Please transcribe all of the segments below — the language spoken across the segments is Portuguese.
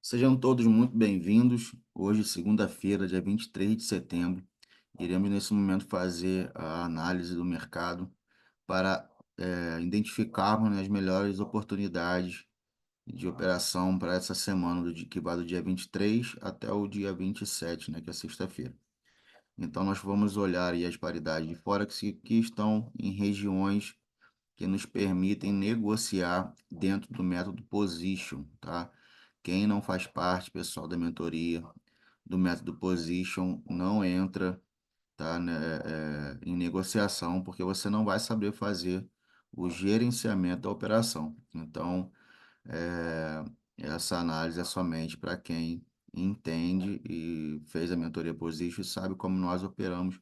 Sejam todos muito bem-vindos. Hoje, segunda-feira, dia 23 de setembro, iremos nesse momento fazer a análise do mercado para identificarmos, né, as melhores oportunidades de operação para essa semana, que vai do dia 23 até o dia 27, né, que é sexta-feira. Então, nós vamos olhar aí as paridades de Forex que estão em regiões que nos permitem negociar dentro do método Position, tá? Quem não faz parte, pessoal da mentoria, do método Position, não entra, tá, né, em negociação, porque você não vai saber fazer o gerenciamento da operação. Então, é, essa análise é somente para quem entende e fez a mentoria Position e sabe como nós operamos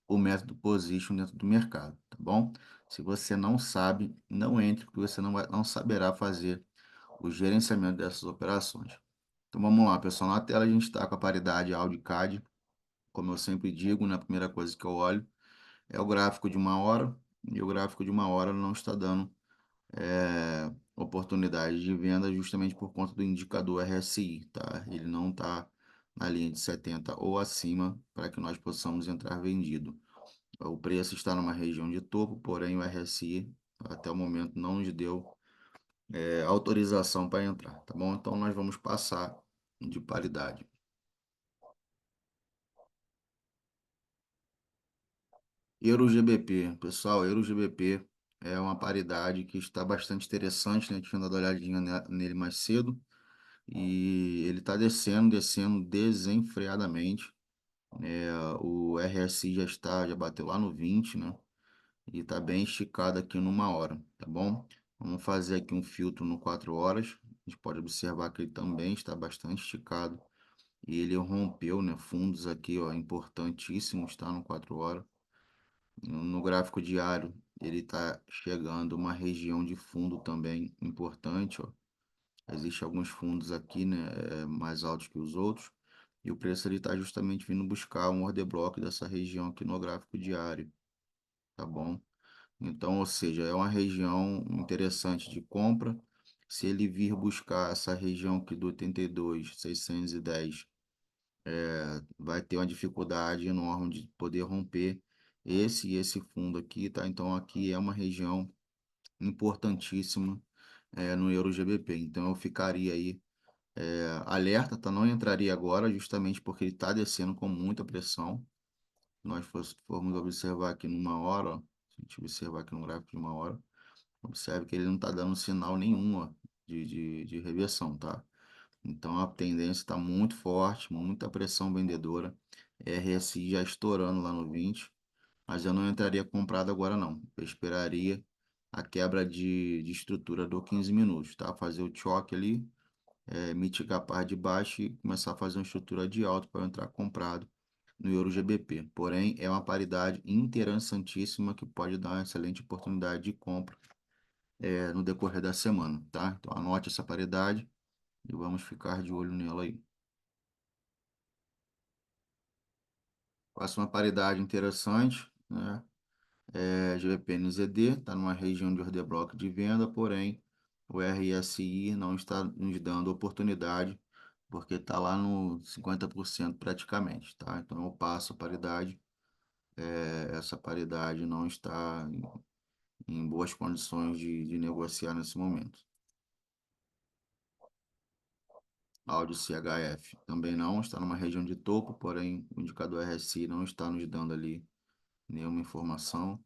o método Position dentro do mercado, tá bom? Se você não sabe, não entre, porque você não saberá fazer o gerenciamento dessas operações. Então vamos lá, pessoal. Na tela a gente está com a paridade Audi CAD, como eu sempre digo, né, a primeira coisa que eu olho é o gráfico de uma hora, e o gráfico de uma hora não está dando oportunidade de venda justamente por conta do indicador RSI, tá? Ele não está na linha de 70 ou acima para que nós possamos entrar vendido. O preço está numa região de topo, porém o RSI até o momento não nos deu autorização para entrar, tá bom? Então nós vamos passar de paridade. Euro GBP, pessoal, Euro GBP é uma paridade que está bastante interessante, né? Tinha dado uma olhadinha nele mais cedo e ele está descendo desenfreadamente. O RSI já bateu lá no 20, né? E está bem esticado aqui numa hora, tá bom? Vamos fazer aqui um filtro no 4 horas. A gente pode observar que ele também está bastante esticado e ele rompeu, né? Fundos aqui, ó, importantíssimos, tá? No 4 horas. No gráfico diário, ele está chegando uma região de fundo também importante, ó. Existem alguns fundos aqui, né, mais altos que os outros, e o preço ele está justamente vindo buscar um order block dessa região aqui no gráfico diário, tá bom? Então, ou seja, é uma região interessante de compra. Se ele vir buscar essa região aqui do 82.610, vai ter uma dificuldade enorme de poder romper esse fundo aqui, tá? Então, aqui é uma região importantíssima, no Euro GBP. Então, eu ficaria aí alerta, tá? Não entraria agora, justamente porque ele está descendo com muita pressão. Nós formos observar aqui numa hora, ó, se a gente observar aqui no gráfico de uma hora, observe que ele não está dando sinal nenhum, ó, de reversão, tá? Então a tendência está muito forte, muita pressão vendedora, RSI já estourando lá no 20, mas eu não entraria comprado agora não. Eu esperaria a quebra de estrutura do 15 minutos, tá? Fazer o choque ali, mitigar a parte de baixo e começar a fazer uma estrutura de alto para entrar comprado no Euro GBP. Porém, é uma paridade interessantíssima que pode dar uma excelente oportunidade de compra no decorrer da semana, tá? Então anote essa paridade e vamos ficar de olho nela aí. Próxima paridade interessante, né? GBP-NZD está numa região de order block de venda, porém o RSI não está nos dando oportunidade porque está lá no 50% praticamente, tá? Então eu passo a paridade. Essa paridade não está em boas condições de negociar nesse momento. Áudio CHF também não, está numa região de topo, porém o indicador RSI não está nos dando ali nenhuma informação.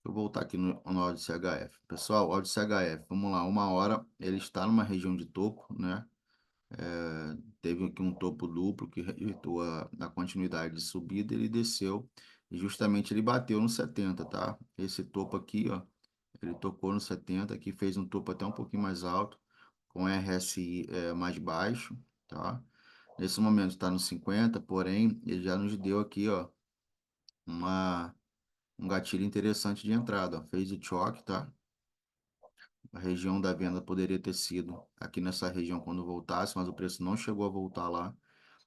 Eu vou voltar aqui no áudio CHF. Pessoal, áudio CHF, vamos lá, uma hora ele está numa região de topo, né? Teve aqui um topo duplo que rejeitou a continuidade de subida, ele desceu e justamente ele bateu no 70, tá? Esse topo aqui, ó, ele tocou no 70, aqui fez um topo até um pouquinho mais alto, com RSI mais baixo, tá? Nesse momento está no 50, porém ele já nos deu aqui, ó, uma, um gatilho interessante de entrada, ó. Fez o choque, tá? A região da venda poderia ter sido aqui nessa região quando voltasse, mas o preço não chegou a voltar lá.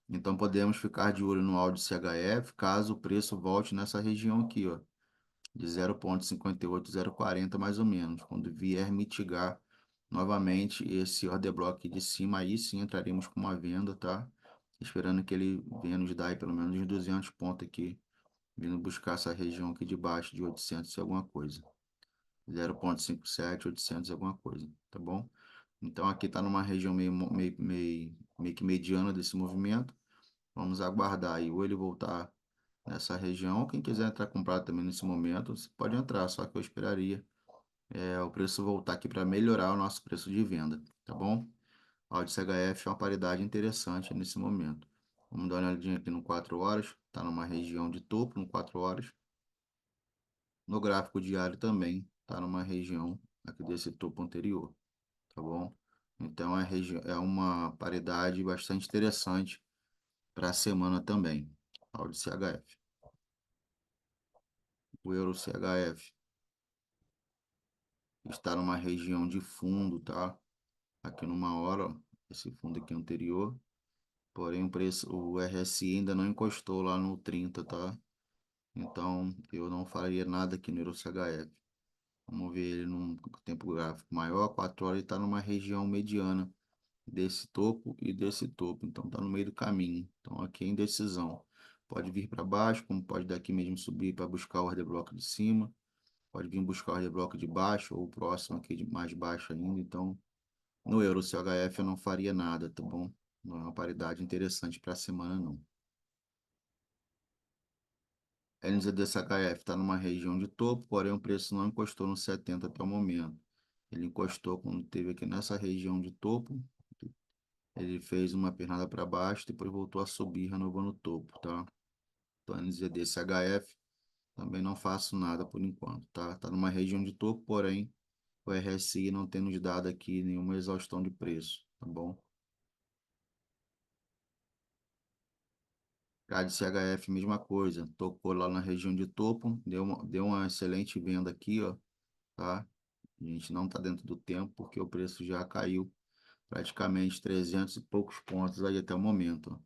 Então podemos ficar de olho no áudio CHF caso o preço volte nessa região aqui, ó, de 0,58040 mais ou menos, quando vier mitigar Novamente, esse order block de cima aí sim entraremos com uma venda, tá? Esperando que ele venha nos dar aí pelo menos uns 200 pontos aqui, vindo buscar essa região aqui de baixo de 800 e alguma coisa. 0,57, 800 e alguma coisa, tá bom? Então aqui está numa região meio que mediana desse movimento. Vamos aguardar aí, ou ele voltar nessa região. Quem quiser entrar comprar também nesse momento, você pode entrar, só que eu esperaria o preço voltar aqui para melhorar o nosso preço de venda, tá bom? A Audi CHF é uma paridade interessante nesse momento. Vamos dar uma olhadinha aqui no 4 horas, está numa região de topo no 4 horas. No gráfico diário também está numa região aqui desse topo anterior, tá bom? Então é uma paridade bastante interessante para a semana também. Audi CHF. O Euro CHF está numa região de fundo, tá? Aqui numa hora, esse fundo aqui anterior. Porém, o RSI ainda não encostou lá no 30, tá? Então, eu não faria nada aqui no Euro CHF. Vamos ver ele num tempo gráfico maior, 4 horas, ele está numa região mediana desse topo e desse topo. Então, está no meio do caminho. Então, aqui é indecisão. Pode vir para baixo, como pode daqui mesmo subir para buscar o order block de cima. Pode vir buscar o order block de baixo ou o próximo aqui de mais baixo ainda. Então, no Euro CHF eu não faria nada, tá bom? Não é uma paridade interessante para a semana, não. NZD-CHF está numa região de topo, porém o preço não encostou no 70 até o momento. Ele encostou quando teve aqui nessa região de topo, ele fez uma pernada para baixo, depois voltou a subir, renovando o topo, tá? Então, NZD-CHF também não faço nada por enquanto, tá? Tá numa região de topo, porém o RSI não tem nos dado aqui nenhuma exaustão de preço, tá bom? CAD CHF, mesma coisa, tocou lá na região de topo, deu uma excelente venda aqui, ó, tá? A gente não está dentro do tempo porque o preço já caiu praticamente 300 e poucos pontos aí até o momento, ó.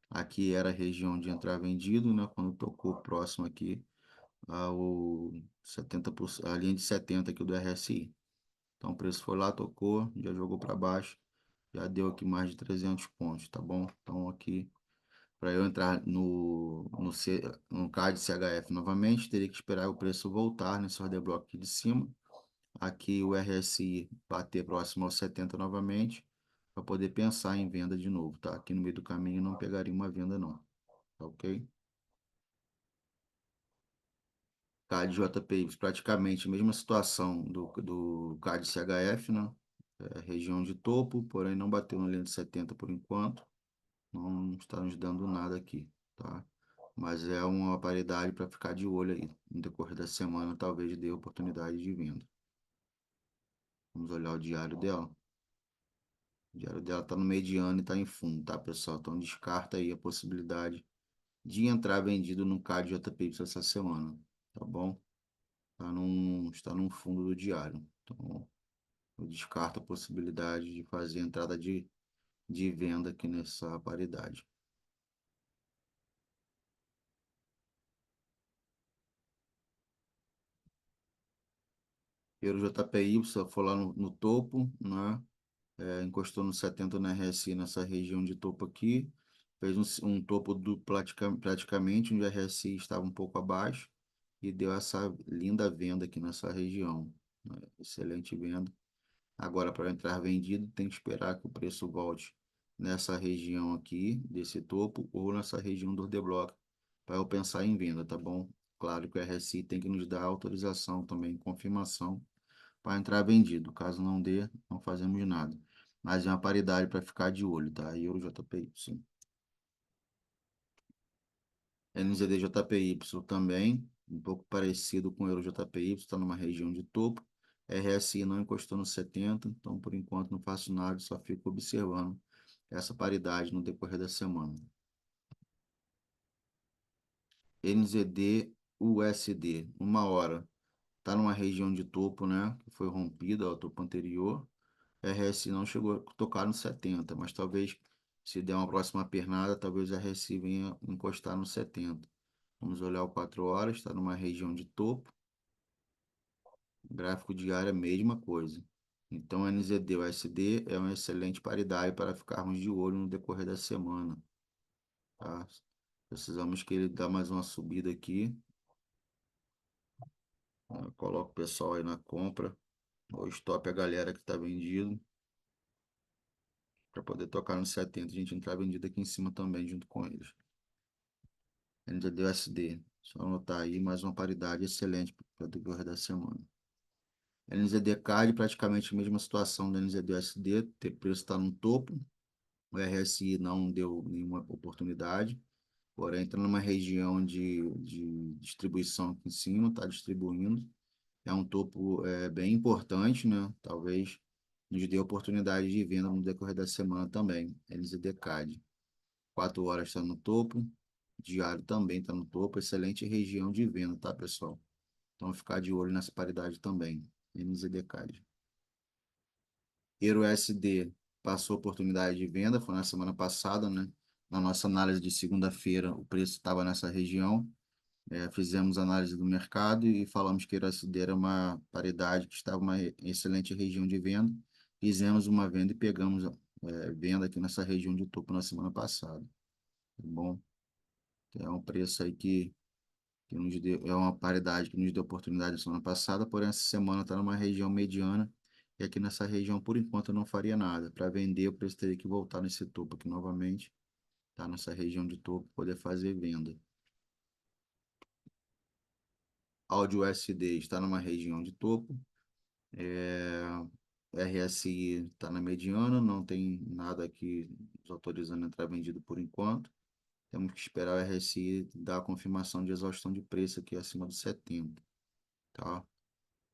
Aqui era a região de entrar vendido, né? Quando tocou próximo aqui ao 70%, a linha de 70 aqui do RSI. Então o preço foi lá, tocou, já jogou para baixo, já deu aqui mais de 300 pontos, tá bom? Então aqui para eu entrar no CAD CHF novamente, teria que esperar o preço voltar nesse order block aqui de cima. Aqui o RSI bater próximo aos 70 novamente, para poder pensar em venda de novo, tá? Aqui no meio do caminho não pegaria uma venda não, tá ok? CAD JPY, praticamente a mesma situação do CAD CHF, né? Região de topo, porém não bateu na linha de 70 por enquanto, não está nos dando nada aqui, tá? Mas é uma paridade para ficar de olho aí. No decorrer da semana, talvez dê oportunidade de venda. Vamos olhar o diário dela. O diário dela está no mediano e está em fundo, tá, pessoal? Então descarta aí a possibilidade de entrar vendido no CAD JPY essa semana, tá bom? Está num fundo do diário. Então eu descarto a possibilidade de fazer entrada de venda aqui nessa paridade. Euro JPY foi lá no topo, né? Encostou no 70 na RSI nessa região de topo aqui, fez um topo praticamente, onde a RSI estava um pouco abaixo, e deu essa linda venda aqui nessa região, né? Excelente venda. Agora, para entrar vendido, tem que esperar que o preço volte nessa região aqui, desse topo, ou nessa região do order block, para eu pensar em venda, tá bom? Claro que o RSI tem que nos dar autorização também, confirmação para entrar vendido. Caso não dê, não fazemos nada. Mas é uma paridade para ficar de olho, tá? Euro JPY. NZD JPY também, um pouco parecido com o Euro JPY, está numa região de topo. RSI não encostou no 70, então por enquanto não faço nada, só fico observando essa paridade no decorrer da semana. NZD USD, uma hora, está numa região de topo, né? Que foi rompida, ó, o topo anterior. RSI não chegou a tocar no 70, mas talvez se der uma próxima pernada, talvez a RSI venha encostar no 70. Vamos olhar o 4 horas, está numa região de topo. Gráfico diário é a mesma coisa. Então, NZD USD é uma excelente paridade para ficarmos de olho no decorrer da semana, tá? Precisamos que ele dê mais uma subida aqui. Coloca o pessoal aí na compra, ou stop a galera que está vendido, para poder tocar nos 70, a gente entrar vendido aqui em cima também, junto com eles. NZD USD, só anotar aí, mais uma paridade excelente para o decorrer da semana. NZD CAD, praticamente a mesma situação da NZD USD, o preço está no topo, o RSI não deu nenhuma oportunidade, porém está numa região de distribuição aqui em cima, está distribuindo. É um topo bem importante, né? Talvez nos dê oportunidade de venda no decorrer da semana também. LZD CAD. 4 horas está no topo, diário também está no topo, excelente região de venda, tá, pessoal? Então, ficar de olho nessa paridade também. NZD CAD. Euro SD passou oportunidade de venda, foi na semana passada, né? Na nossa análise de segunda-feira, o preço estava nessa região. Fizemos análise do mercado e falamos que Iracema era uma paridade que estava uma excelente região de venda. Fizemos uma venda e pegamos venda aqui nessa região de topo na semana passada. Tá bom? É um preço aí que nos deu, é uma paridade que nos deu oportunidade na semana passada, porém essa semana está numa região mediana e aqui nessa região, por enquanto, eu não faria nada. Para vender, o preço teria que voltar nesse topo aqui novamente, tá? Nessa região de topo, poder fazer venda. Áudio USD está numa região de topo. É, RSI está na mediana, não tem nada aqui nos autorizando a entrar vendido por enquanto. Temos que esperar o RSI dar a confirmação de exaustão de preço aqui acima de 70, tá?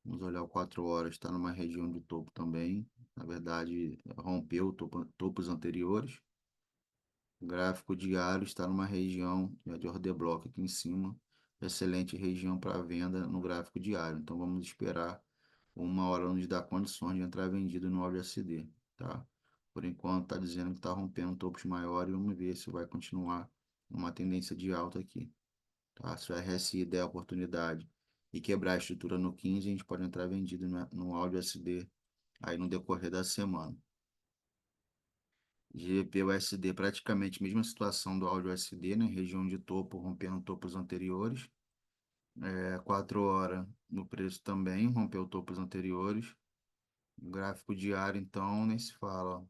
Vamos olhar o 4 horas, está numa região de topo também. Na verdade, rompeu topos anteriores. O gráfico diário está numa região de order block aqui em cima. Excelente região para venda no gráfico diário. Então vamos esperar uma hora nos dá condições de entrar vendido no WSD, tá? Por enquanto está dizendo que está rompendo topos maiores. Vamos ver se vai continuar uma tendência de alta aqui, tá? Se o RSI der a oportunidade e quebrar a estrutura no 15, a gente pode entrar vendido no áudio SD aí no decorrer da semana. GBP USD, praticamente a mesma situação do áudio USD, né? Região de topo, rompendo topos anteriores. 4 horas no preço também, rompeu topos anteriores. O gráfico diário, então, nem se fala,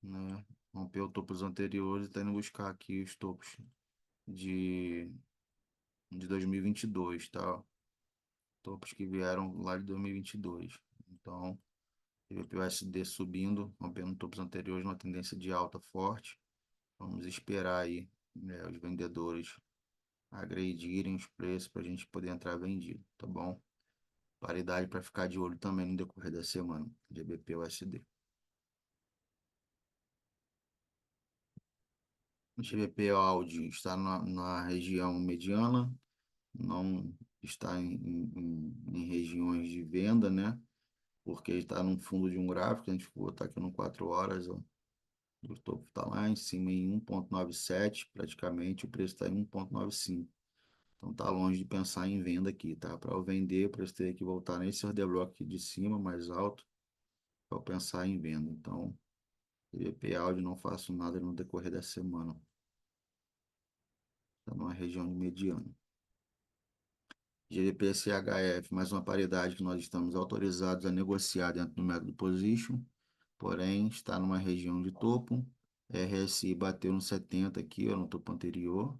né? Rompeu topos anteriores e está indo buscar aqui os topos de, de 2022, tá? Topos que vieram lá de 2022. Então, o USD subindo, rompendo topos anteriores, uma tendência de alta forte. Vamos esperar aí, né, os vendedores agredirem os preços para a gente poder entrar vendido, tá bom? Paridade para ficar de olho também no decorrer da semana, GBP USD. O GBP Audi está na região mediana, não está em regiões de venda, né? Porque está no fundo de um gráfico, a gente for botar aqui no 4 horas, ó, o topo está lá em cima em 1,97, praticamente o preço está em 1,95. Então tá longe de pensar em venda aqui, tá? Para eu vender, o preço teria que voltar nesse order block aqui de cima, mais alto, para eu pensar em venda. Então, GBP Audi não faço nada no decorrer da semana. Está numa região de mediana. GBP-CHF, mais uma paridade que nós estamos autorizados a negociar dentro do método Position, porém está numa região de topo. RSI bateu no 70 aqui, ó, no topo anterior,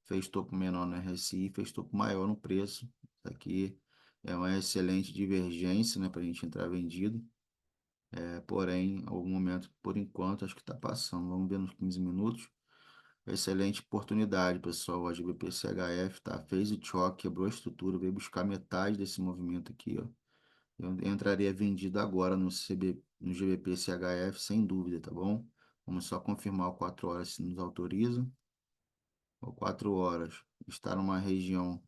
fez topo menor no RSI, fez topo maior no preço. Isso aqui é uma excelente divergência, né, para a gente entrar vendido. Porém, em algum momento, por enquanto, acho que está passando. Vamos ver nos 15 minutos. Excelente oportunidade, pessoal. A GBP-CHF tá, fez o choque, quebrou a estrutura, veio buscar metade desse movimento aqui, ó. Eu entraria vendido agora no GBP-CHF, sem dúvida, tá bom? Vamos só confirmar o 4 horas se nos autoriza. O 4 horas está numa região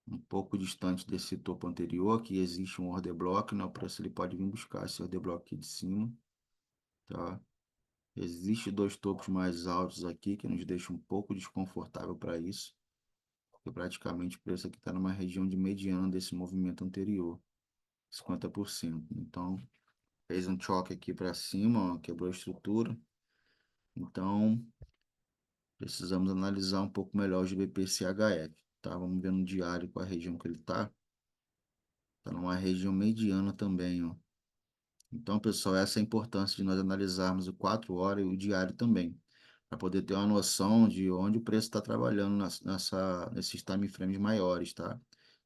um pouco distante desse topo anterior, que existe um order block, né? O preço ele pode vir buscar esse order block aqui de cima, tá? Existem dois topos mais altos aqui que nos deixam um pouco desconfortável para isso, porque praticamente o preço aqui está numa região de mediana desse movimento anterior. 50%. Então, fez um choque aqui para cima, ó, quebrou a estrutura. Então, precisamos analisar um pouco melhor o GBP-CHF, tá? Vamos ver no diário qual a região que ele está. Está numa região mediana também, ó. Então, pessoal, essa é a importância de nós analisarmos o 4 horas e o diário também, para poder ter uma noção de onde o preço está trabalhando nesses time frames maiores, tá?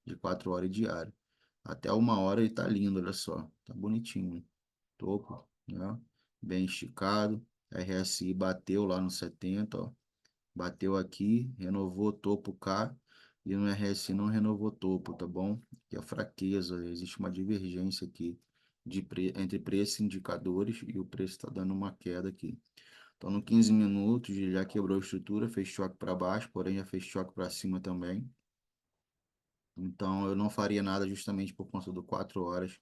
De 4 horas e diário. Até 1 hora ele tá lindo, olha só. Tá bonitinho. Topo, né? Bem esticado. RSI bateu lá no 70, ó. Bateu aqui, renovou topo cá. E no RSI não renovou topo, tá bom? Que é fraqueza, existe uma divergência aqui entre preço e indicadores e o preço está dando uma queda aqui. Então, no 15 minutos, ele já quebrou a estrutura, fez choque para baixo, porém já fez choque para cima também. Então, eu não faria nada justamente por conta do 4 horas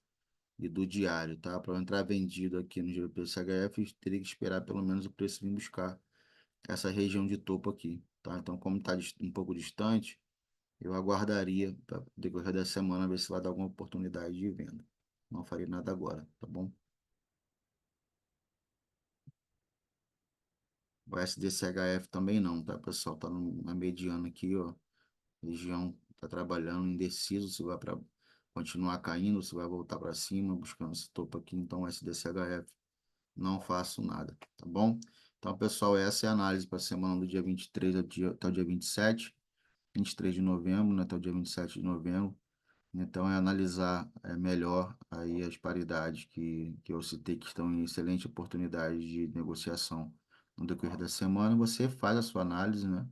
e do diário, tá? Para eu entrar vendido aqui no GBP-CHF, eu teria que esperar pelo menos o preço vir buscar essa região de topo aqui, tá? Então, como está um pouco distante, eu aguardaria para decorrer da semana ver se vai dar alguma oportunidade de venda. Não faria nada agora, tá bom? O SDCHF também não, tá, pessoal? Tá na mediana aqui, ó. Região tá trabalhando indeciso se vai para continuar caindo, se vai voltar para cima, buscando esse topo aqui. Então, o SDCHF não faço nada, tá bom? Então, pessoal, essa é a análise para a semana do dia 23 até o dia 23 de novembro, né, até o dia 27 de novembro. Então, é analisar melhor aí as paridades que eu citei que estão em excelente oportunidade de negociação no decorrer da semana. Você faz a sua análise, né?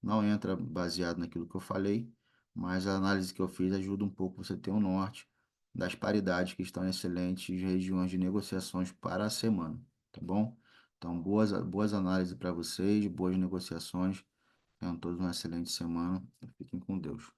Não entra baseado naquilo que eu falei, mas a análise que eu fiz ajuda um pouco você ter um norte das paridades que estão em excelentes regiões de negociações para a semana, tá bom? Então, boas análises para vocês, boas negociações. Tenham todos uma excelente semana. Fiquem com Deus.